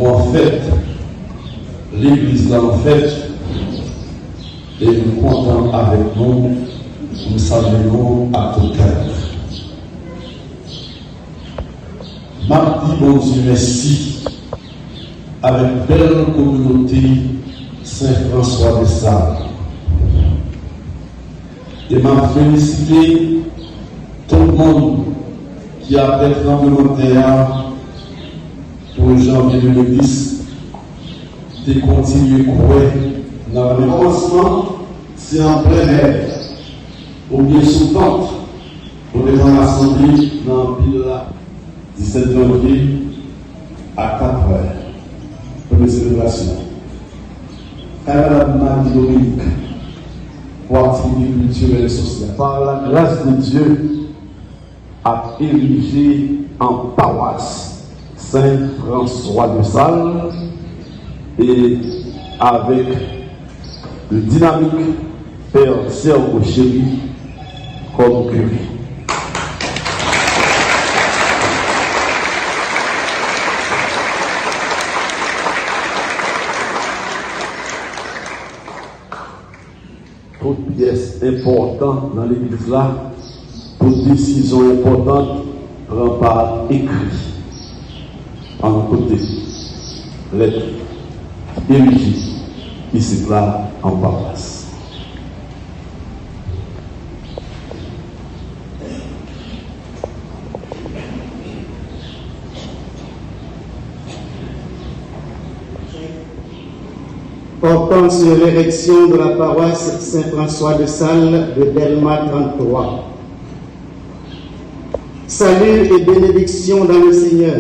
nous en fait, l'Église là en fait, et nous comptons avec nous, nous saluons à tout cœur. Mardi, bon Dieu, merci, avec belle communauté Saint-François de Sales. Et m'a félicité tout le monde qui a fait tremblement de terre pour janvier 2010, de continuer à courir dans le commencement, c'est en plein air, ou bien sous tente, pour les gens rassemblés dans le pile là, 17 janvier à 4 heures, pour les célébrations. Caravane Dominique, pour activité culturelle et sociale. Par la grâce de Dieu, a érigé en paroisse Saint-François de Sales et avec le dynamique Père Serge Chéri comme curé. Toute pièce importante dans l'église là, toute décision importante prend par écrit, en côté, lettre, érigée, ici là, en paroisse. Portant sur l'érection de la paroisse Saint-François de Sales de Delma 33. Salut et bénédiction dans le Seigneur.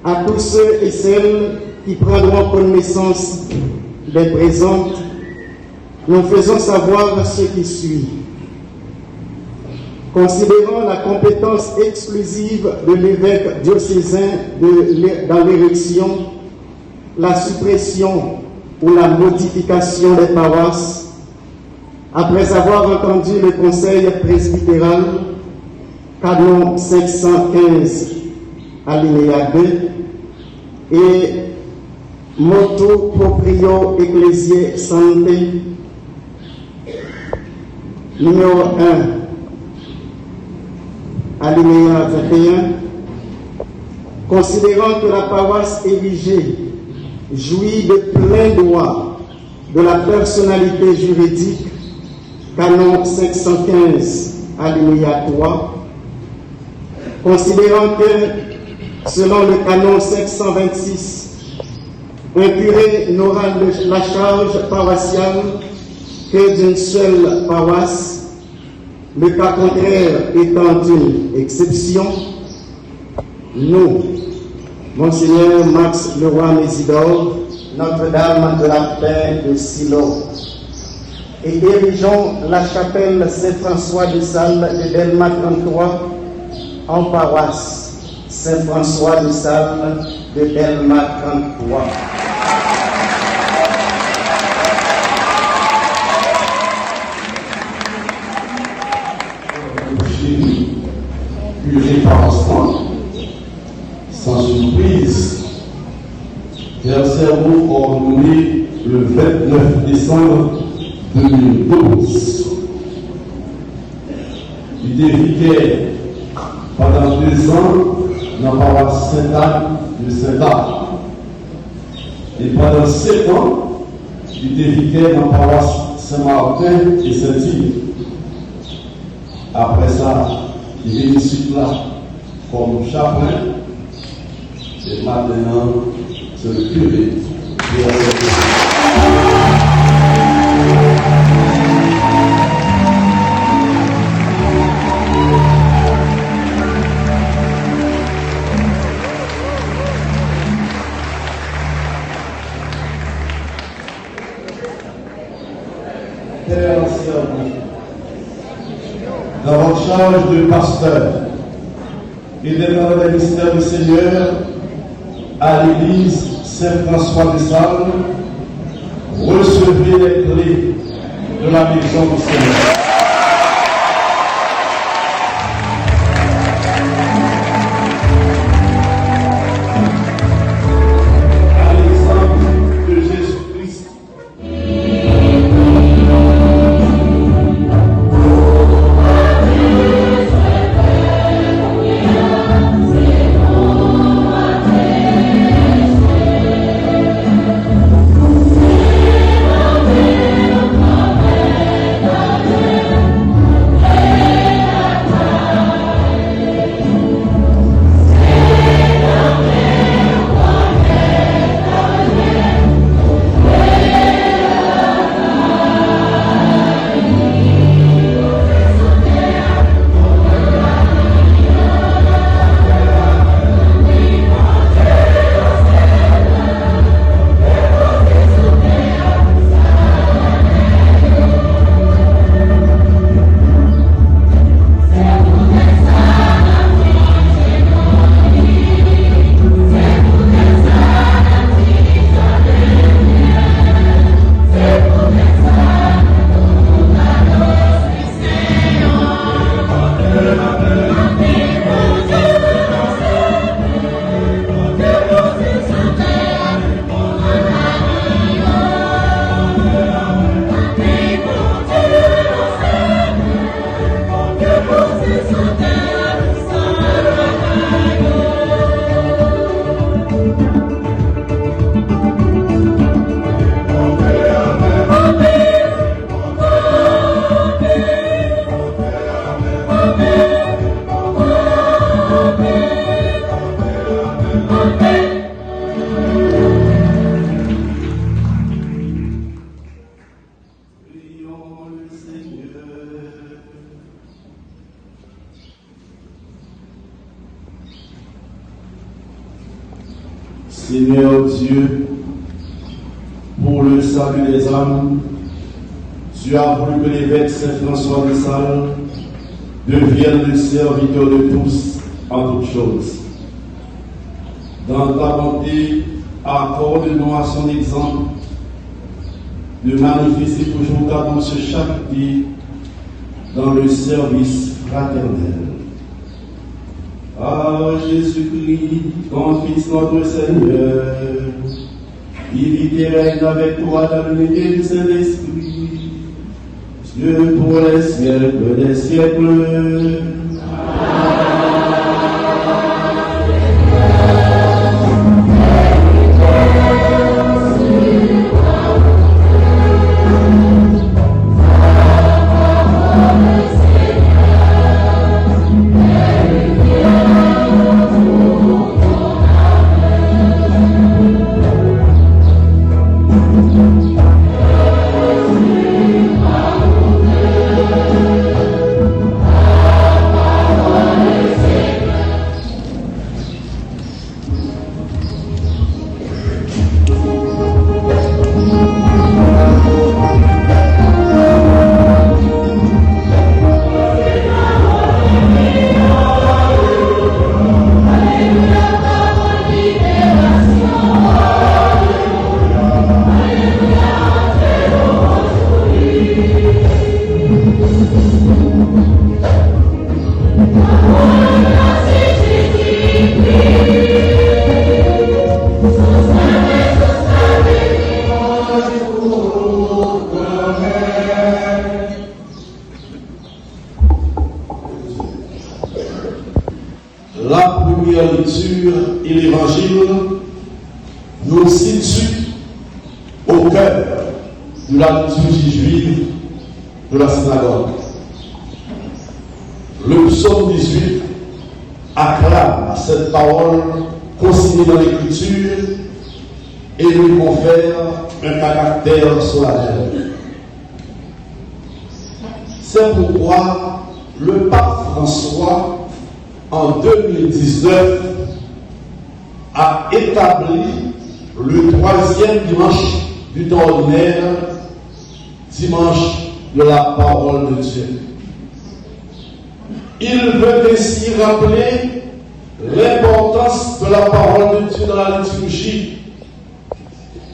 À tous ceux et celles qui prendront connaissance des présentes, nous faisons savoir ce qui suit. Considérant la compétence exclusive de l'évêque diocésain dans l'érection, la suppression ou la modification des paroisses, après avoir entendu le conseil presbytéral, canon 515, alinéa 2, et motu proprio ecclesiae santé, numéro 1, alinéa 21, considérant que la paroisse érigée jouit de plein droit de la personnalité juridique, canon 515, alinéa 3, considérant que, selon le canon 526, un curé n'aura la charge paroissiale que d'une seule paroisse, le cas contraire étant une exception, nous, Monseigneur Max Leroy-Mésidor, Notre-Dame de la Paix de Silo, et dirigeons la chapelle Saint-François de Sales de Delma 33 en paroisse Saint-François de Sales de Delma 33. Curé paroissien, sans surprise, Père Serge ordonné le 29 décembre 2012. Il était vicaire pendant 2 ans dans la paroisse Sainte-Anne de Saint-Anne. Et pendant 7 ans, il était vicaire dans la paroisse Saint-Martin et Saint-Yves. Après ça, il est ici là comme chaplain. Et maintenant, c'est le curé. Dans votre charge de pasteur et dans le ministère du Seigneur à l'église Saint-François de Sales, recevez les clés de la maison du Seigneur. Seigneur Dieu, pour le salut des âmes, tu as voulu que l'évêque Saint-François de Sales devienne le serviteur de tous en toutes choses. Dans ta bonté, accorde-nous à son exemple de manifester toujours ta douce charité dans le service fraternel. Ah Jésus-Christ, ton Fils notre Seigneur, qui vit et règne avec toi dans l'unité du Saint-Esprit, Dieu pour les siècles des siècles. La première lecture et l'évangile nous situe au cœur de la liturgie juive de la synagogue. Le psaume 18 acclame cette parole consignée dans l'écriture et lui confère un caractère solennel. C'est pourquoi le pape François, en 2019, a établi le troisième dimanche du temps ordinaire, dimanche de la parole de Dieu. Il veut ainsi rappeler l'importance de la parole de Dieu dans la liturgie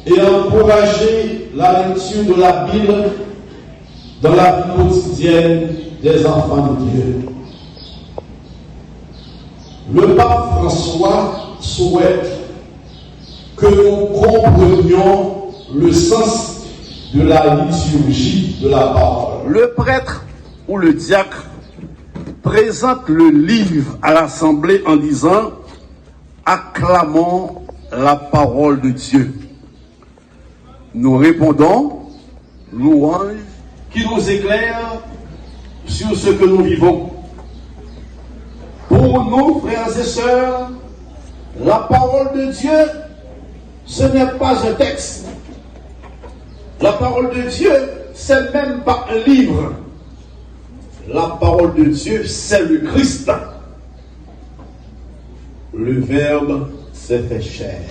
et encourager la lecture de la Bible dans la vie quotidienne des enfants de Dieu. Le pape François souhaite que nous comprenions le sens de la liturgie de la parole. Le prêtre ou le diacre présente le livre à l'assemblée en disant « Acclamons la parole de Dieu ». Nous répondons « Louange qui nous éclaire sur ce que nous vivons ». Pour nous, frères et sœurs, la parole de Dieu, ce n'est pas un texte. La parole de Dieu, c'est même pas un livre. La parole de Dieu, c'est le Christ. Le Verbe s'est fait chair.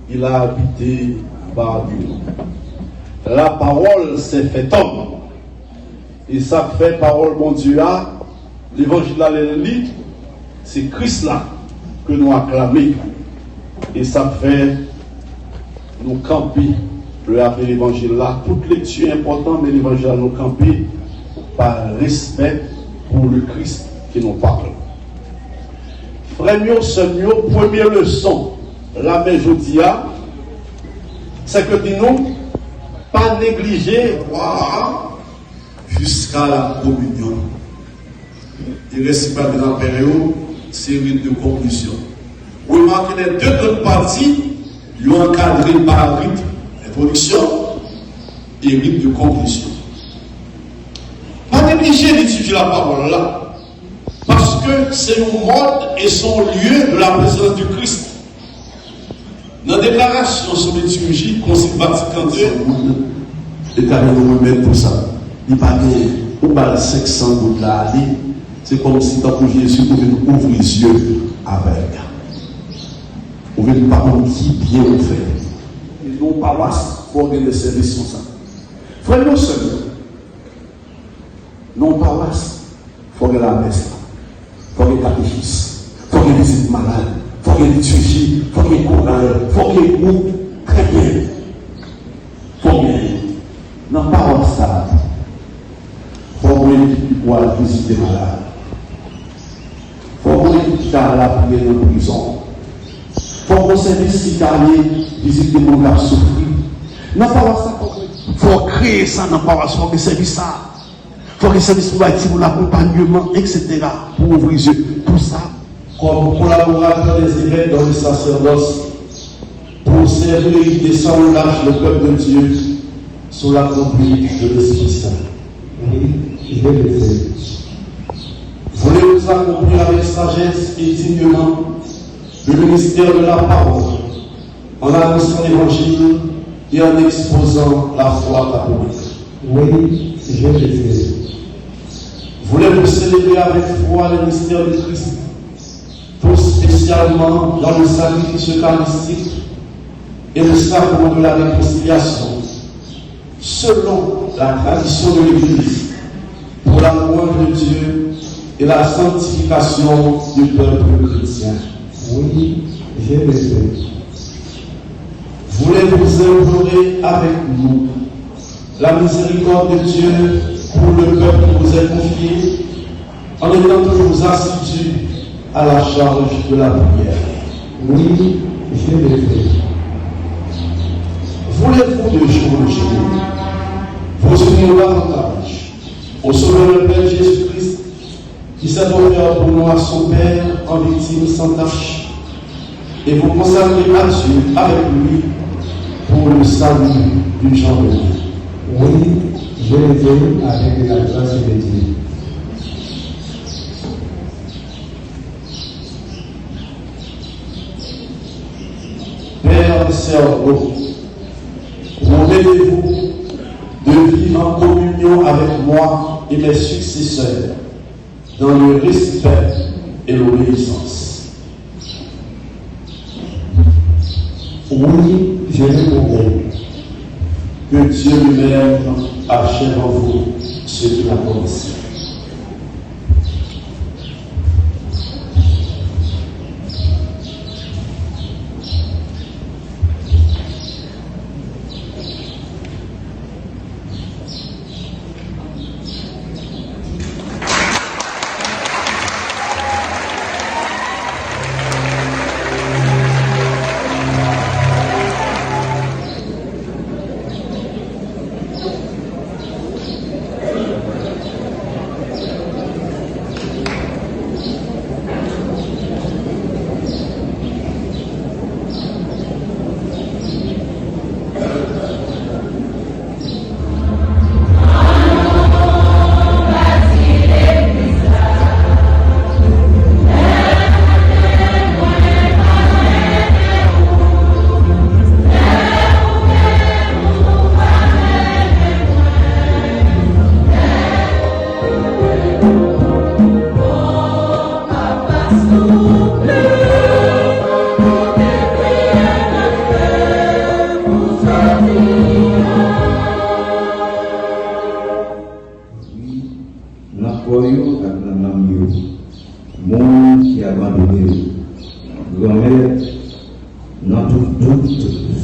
Il a habité parmi nous. La parole s'est fait homme. Et ça fait parole, mon Dieu, l'évangile à l'élite, c'est Christ là que nous acclamons. Et ça fait nous camper le l'évangile là. Toute lecture est importante, mais l'évangile à nous camper par respect pour le Christ qui nous parle. Frère mio, sœur mio, première leçon, la méjodia, c'est que dis-nous, pas négliger jusqu'à la communion. Il reste pas de la période, c'est une de conclusion. Vous remarquez les deux grandes parties, ils ont encadré par rite d'introduction et rite de conclusion. Pas négliger d'étudier la parole là, parce que c'est un mode et son lieu de la présence du Christ. Dans la déclaration sur liturgie, Concile Vatican II, l'État nous remet pour ça. Il paraît au bas 500 gouttes là, c'est comme si tant que Jésus pouvait nous ouvrir les yeux avec. Ou bien pas qui bien on fait. Et non paroisse pour organiser des services comme ça. Frère, non seulement, non paroisse, il faut que la messe, il faut que catéchisme, il faut que visite malade, il faut que liturgie, il faut que chorale, il faut que groupe, très bien. Il faut bien. Non paroisse ça, il faut que visiter malade. Il faut que tu as la prière dans la prison. Il faut que service qui t'a visiter les gens qui ont souffert. Non paroisse ça, il faut créer ça dans la paroisse, il faut que service ça. Il faut que service pour l'accompagnement, etc. Pour ouvrir les yeux. Tout ça, comme collaborateur des évêques dans le sacerdoce, pour servir et sans relâche le peuple de Dieu sous la conduite de l'Esprit Saint. Oui, je vais le faire. Voulez-vous accomplir avec sagesse et dignement le ministère de la parole en annonçant l'évangile et en exposant la foi catholique? Oui, je vais le faire. Voulez-vous célébrer avec foi le mystère de Christ, tout spécialement dans le sacrifice eucharistique et le sacrement de la réconciliation, selon la tradition de l'Église, pour la louange de Dieu et la sanctification du peuple chrétien? Oui, je vais le faire. Voulez-vous implorer avec nous la miséricorde de Dieu pour le peuple qui vous est confié, en étant toujours assidus à la charge de la prière? Oui, je vais le faire. Voulez-vous de jour en jour vous unir davantage au Sauveur le Père Jésus-Christ, qui s'est offert pour nous à son Père en victime sans tache, et vous consacrer à Dieu avec lui pour le salut du genre de vie? Oui, je le fais avec la grâce de Dieu. Père cerveau, promettez-vous de vivre en communion avec moi et mes successeurs dans le respect et l'obéissance? Oui, je le promets. Que Dieu lui-même achève en vous ce qu'il a commencé.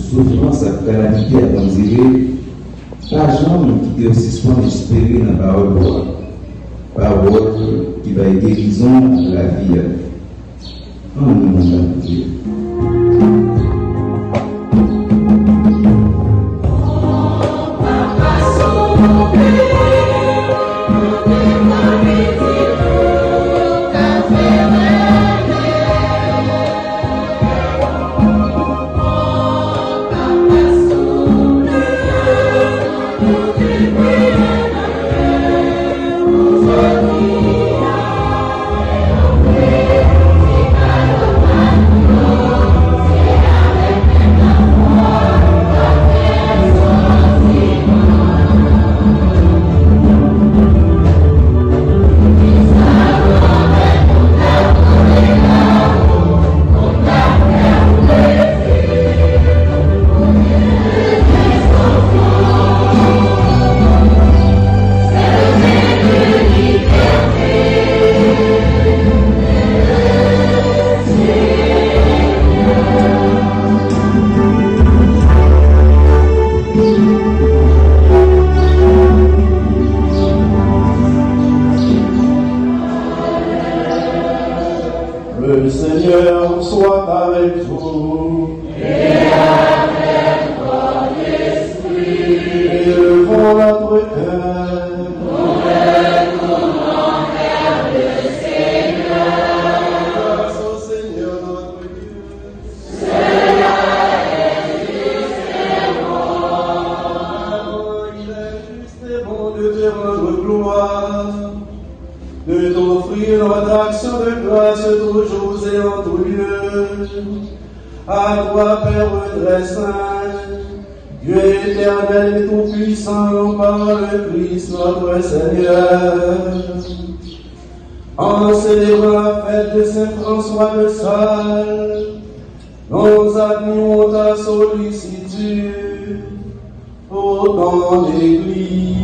Souffrance à calamité à considérer, pas jamais qui peut aussi souvent espérer dans la parole, parole qui va être guérison à la vie. En nom de Dieu. Oh Le Seigneur soit avec vous. Et avec ton esprit. Élevons notre cœur. Nous retournons vers le Seigneur. Grâce au Seigneur notre Dieu. Cela est juste et bon. Il est juste et bon de te rendre gloire, de t'offrir notre action de grâce toujours et en tout lieu. À toi, Père très saint, Dieu éternel et tout-puissant, par le Christ notre Seigneur. En célébrant la fête de Saint François de Sales, nous admirons ta sollicitude pour ton Église.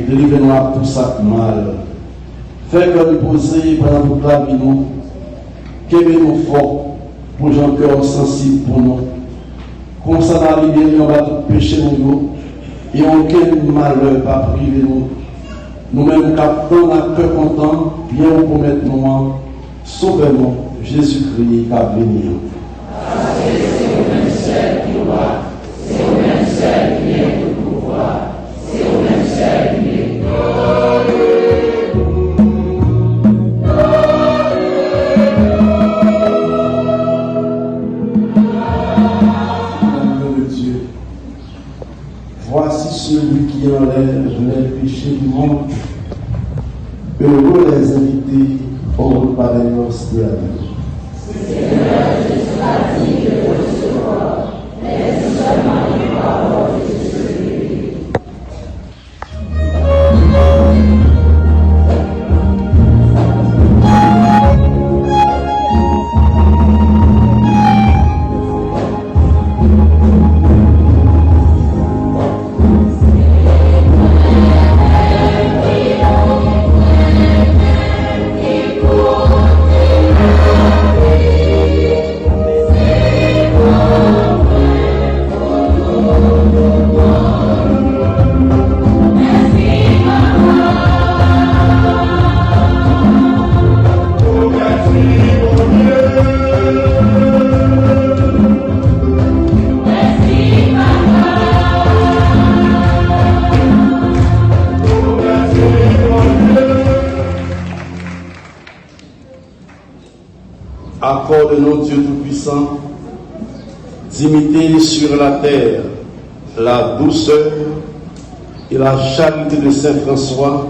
Délivrez-nous à tout ça mal. Fais que nous poser pendant toute la vie, nous. Qu'aimez-nous fort pour un cœur sensible pour nous. Comme ça, dans la libérer, on va tout pécher nous. Et aucun malheur va priver nous. Nous-mêmes, captons un cœur content, bien vous promettre nous. Sauvez-nous, Jésus-Christ, qui va venir. C'est au même seul qui roi, c'est au même seul qui vient de pouvoir, c'est au même seul qui vient. Voici celui qui enlève les péchés du monde. Heureux les invités au repas des noces de la vie. Seigneur, je suis digne de recevoir, mais seulement les paroles de celui. Accorde-nous, Dieu Tout-Puissant, d'imiter sur la terre la douceur et la charité de Saint François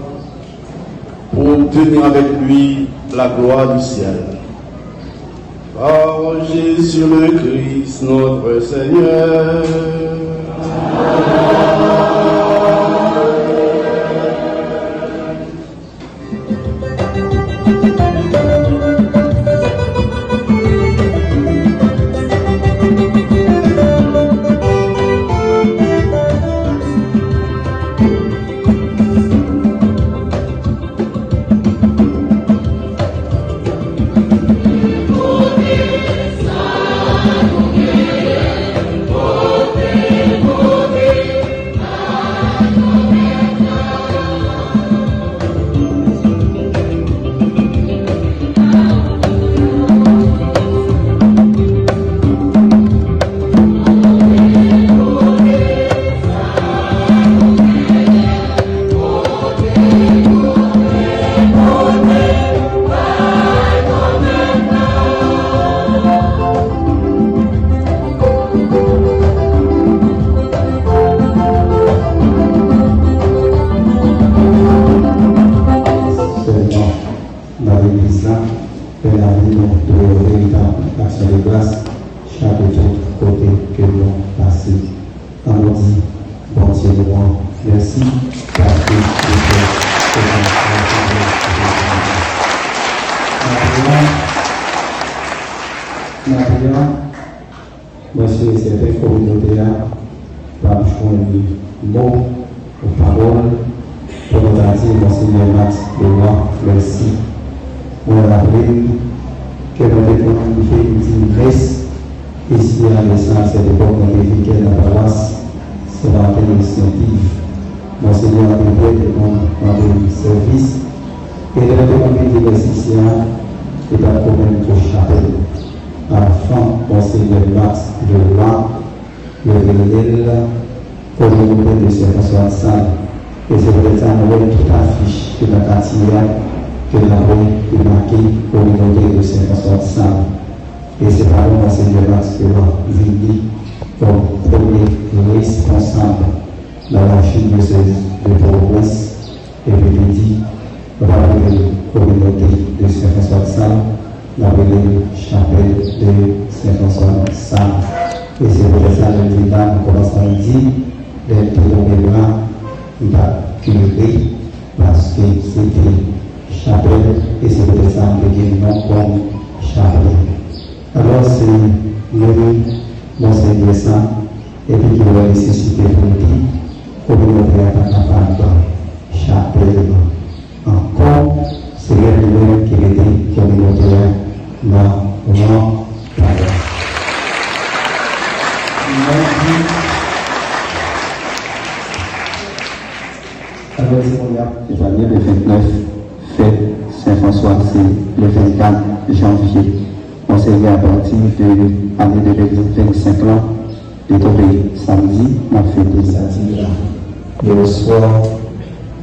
pour obtenir avec lui la gloire du ciel. Par Jésus le Christ, notre Seigneur. Saint, chaque autre côté que nous passons. On nous dit, bon Dieu, merci, parce que monsieur, certaines communautés par choix de mots ou paroles pour nous dire, Monseigneur Max Leroy, merci. On rappelle que nous devons faire une messe ici à l'essence de l'époque pontificale de la paroisse, c'est l'antenne initiative. Monseigneur a préparé de service et de la demande de l'exercice et pas de problème pour chapelle. Enfant, Monseigneur Max Leroy, le réel communauté de Saint-François. Et c'est pour ça que nous avons toute affiche de la quartier que nous avons marqué communauté de Saint-François. Et c'est par le Monseigneur Max Leroy Vili comme premier responsable dans la chute de province et puis il dit on va appeler la communauté de Saint-François, on va appeler la chapelle de Saint-François. Et c'est pour ça que le là, on commence à dire les problèmes il va curer parce que c'était chapelle et c'est pour ça qu'on dit non comme chapelle. Alors c'est le Monseigneur Saint et puis qui va nécessiter pour dire communauté à capable chapelle. Encore, c'est lui qui était communautaire dans le nom de C'est-à-dire le 29 fête Saint-François, c'est le 24 janvier. On s'est à partir de l'année de 25 ans, de tomber samedi, on a fait des samedis là. Et au soir,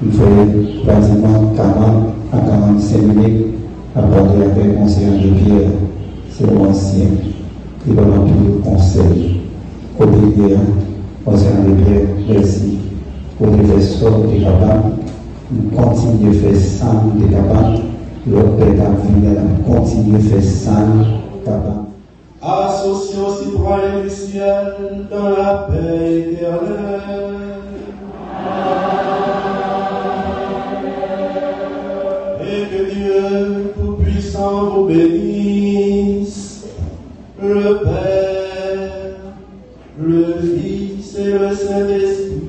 il fallait pratiquement 40 à 45 minutes à parler avec le conseiller de Pierre, c'est l'ancien, qui va dans tout le conseil. Côté conseiller de Pierre, merci. Pour les efforts de capable, nous continuons de faire ça, de capable, l'autre père continue de faire ça, capable. Associons citoyens du ciel dans la paix éternelle. Et que Dieu Tout-Puissant vous bénisse, le Père, le Fils et le Saint-Esprit.